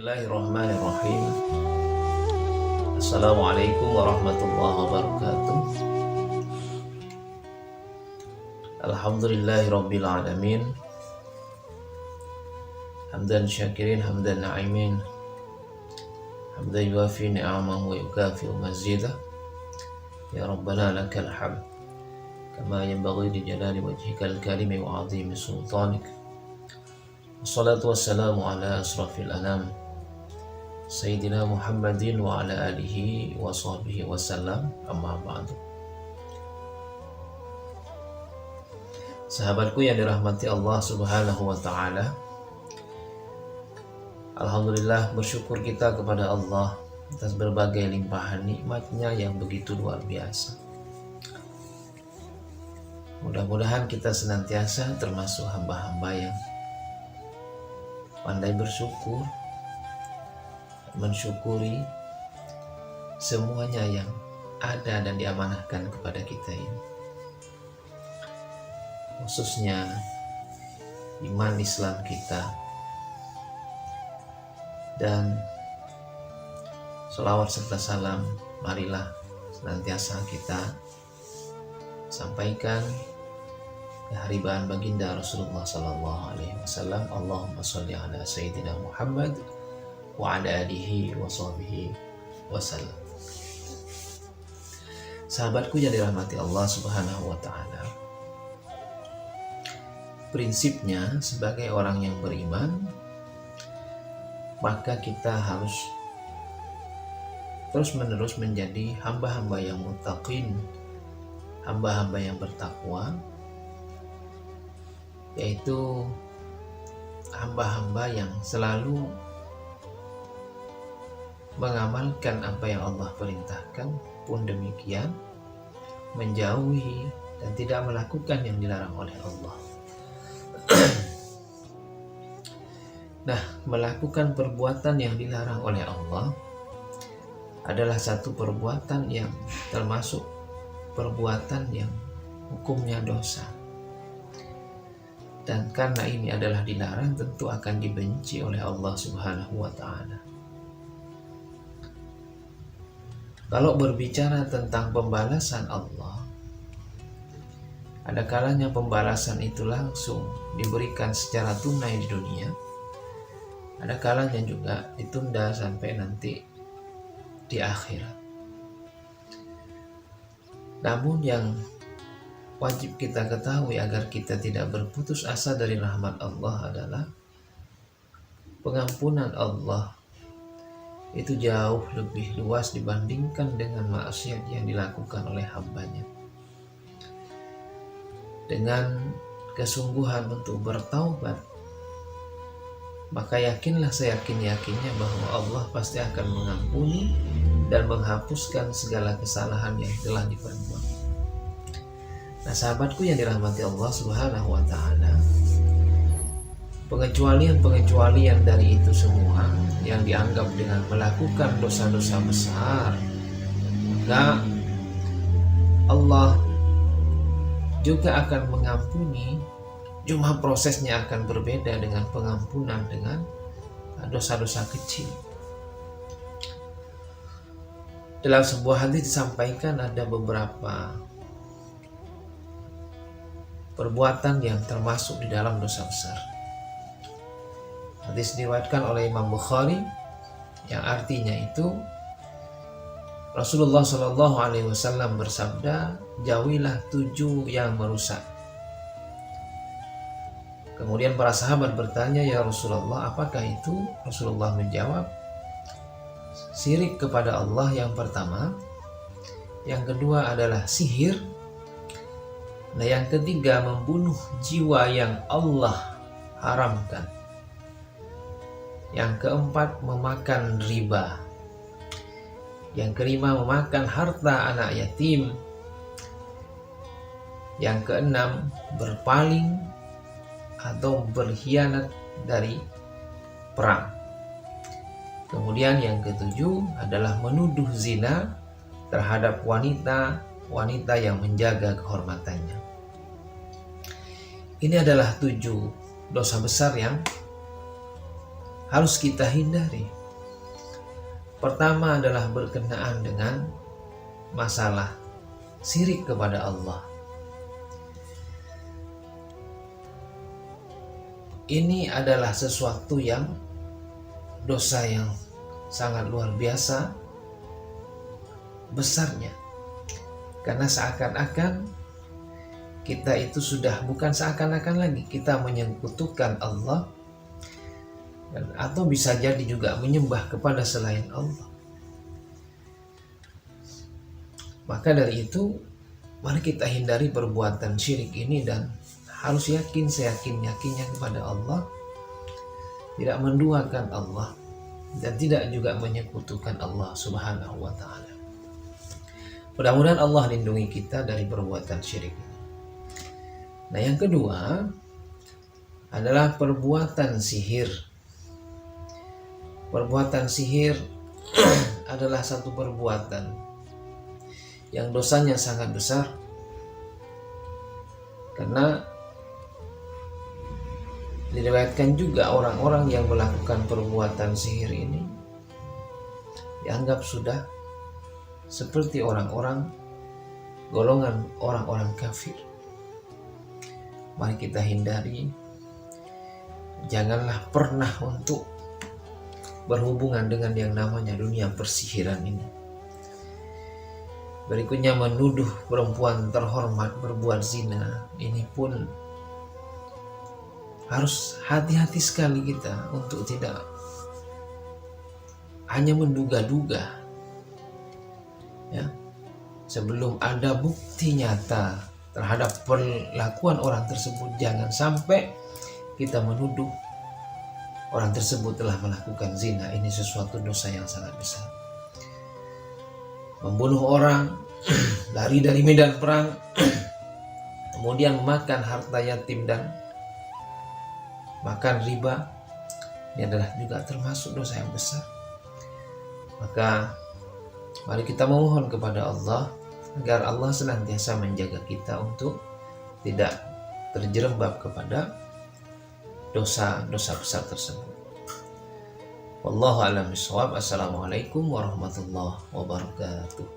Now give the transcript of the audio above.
Bismillahirrahmanirrahim. Assalamualaikum warahmatullahi wabarakatuh. Alhamdulillahirabbil alamin. Hamdan syakirin, hamdan na'imin. Hamdan yuafi ni'amahu wa yukafi'u mazidah. Ya Rabbana lakal hamd kama yanbaghi li jalali wajhikal karimi wa 'azimi sultanik. Wassalatu wassalamu ala asrafil anam Sayyidina Muhammadin wa ala alihi wa sahbihi wasallam, amma ba'du. Sahabatku yang dirahmati Allah subhanahu wa ta'ala, alhamdulillah, bersyukur kita kepada Allah atas berbagai limpahan nikmatnya yang begitu luar biasa. Mudah-mudahan kita senantiasa termasuk hamba-hamba yang pandai bersyukur, mensyukuri semuanya yang ada dan diamanahkan kepada kita ini, khususnya iman Islam kita, dan sholawat serta salam marilah senantiasa kita sampaikan keharibaan baginda Rasulullah sallallahu alaihi wasallam. Allahumma sholli ala sayyidina Muhammad wa ala alihi wa sahbihi wasallam. Sahabatku yang dirahmati Allah subhanahu wa ta'ala, prinsipnya sebagai orang yang beriman, maka kita harus terus-menerus menjadi hamba-hamba yang muttaqin, hamba-hamba yang bertakwa, yaitu hamba-hamba yang selalu mengamalkan apa yang Allah perintahkan, pun demikian menjauhi dan tidak melakukan yang dilarang oleh Allah. Nah, melakukan perbuatan yang dilarang oleh Allah adalah satu perbuatan yang termasuk perbuatan yang hukumnya dosa. Dan karena ini adalah dilarang, tentu akan dibenci oleh Allah subhanahu wa ta'ala. Kalau berbicara tentang pembalasan Allah, ada kalanya pembalasan itu langsung diberikan secara tunai di dunia, ada kalanya juga ditunda sampai nanti di akhirat. Namun yang wajib kita ketahui agar kita tidak berputus asa dari rahmat Allah adalah pengampunan Allah itu jauh lebih luas dibandingkan dengan maksiat yang dilakukan oleh hambanya. Dengan kesungguhan untuk bertaubat, maka yakinlah seyakin-yakinnya bahwa Allah pasti akan mengampuni dan menghapuskan segala kesalahan yang telah diperbuat. Nah, sahabatku yang dirahmati Allah subhanahu wa ta'ala, pengecualian dari itu semua yang dianggap dengan melakukan dosa-dosa besar, maka Allah juga akan mengampuni, cuma prosesnya akan berbeda dengan pengampunan dengan dosa-dosa kecil. Dalam sebuah hadis disampaikan ada beberapa perbuatan yang termasuk di dalam dosa besar. Hadis diriwayatkan oleh Imam Bukhari yang artinya itu Rasulullah Shallallahu Alaihi Wasallam bersabda, jauhilah 7 yang merusak. Kemudian para sahabat bertanya, ya Rasulullah, apakah itu? Rasulullah menjawab, syirik kepada Allah yang pertama, yang kedua adalah sihir, nah yang ketiga membunuh jiwa yang Allah haramkan, yang keempat memakan riba, yang kelima memakan harta anak yatim, yang keenam berpaling atau berkhianat dari perang. Kemudian yang ketujuh adalah menuduh zina terhadap wanita yang menjaga kehormatannya. Ini adalah 7 dosa besar yang harus kita hindari. Pertama adalah berkenaan dengan masalah syirik kepada Allah. Ini adalah sesuatu yang dosa yang sangat luar biasa besarnya. Karena seakan-akan kita itu sudah bukan seakan-akan lagi, kita menyekutukan Allah atau bisa jadi juga menyembah kepada selain Allah. Maka dari itu, mari kita hindari perbuatan syirik ini dan harus yakin seyakin-yakinnya kepada Allah, tidak menduakan Allah dan tidak juga menyekutukan Allah Subhanahu wa ta'ala. Mudah-mudahan Allah lindungi kita dari perbuatan syirik ini. Nah, yang kedua adalah perbuatan sihir. Perbuatan sihir adalah satu perbuatan yang dosanya sangat besar, karena diriwayatkan juga orang-orang yang melakukan perbuatan sihir ini dianggap sudah seperti orang-orang golongan orang-orang kafir. Mari kita hindari, janganlah pernah untuk berhubungan dengan yang namanya dunia persihiran ini. Berikutnya, menuduh perempuan terhormat berbuat zina. Ini pun harus hati-hati sekali kita untuk tidak hanya menduga-duga, ya, sebelum ada bukti nyata terhadap perlakuan orang tersebut. Jangan sampai kita menuduh orang tersebut telah melakukan zina. Ini sesuatu dosa yang sangat besar. Membunuh orang, lari dari medan perang, kemudian makan harta yatim dan makan riba, ini adalah juga termasuk dosa yang besar. Maka mari kita memohon kepada Allah agar Allah senantiasa menjaga kita untuk tidak terjerembab kepada dosa-dosa besar tersebut. Wallahu a'lam bishawab. Assalamualaikum warahmatullahi wabarakatuh.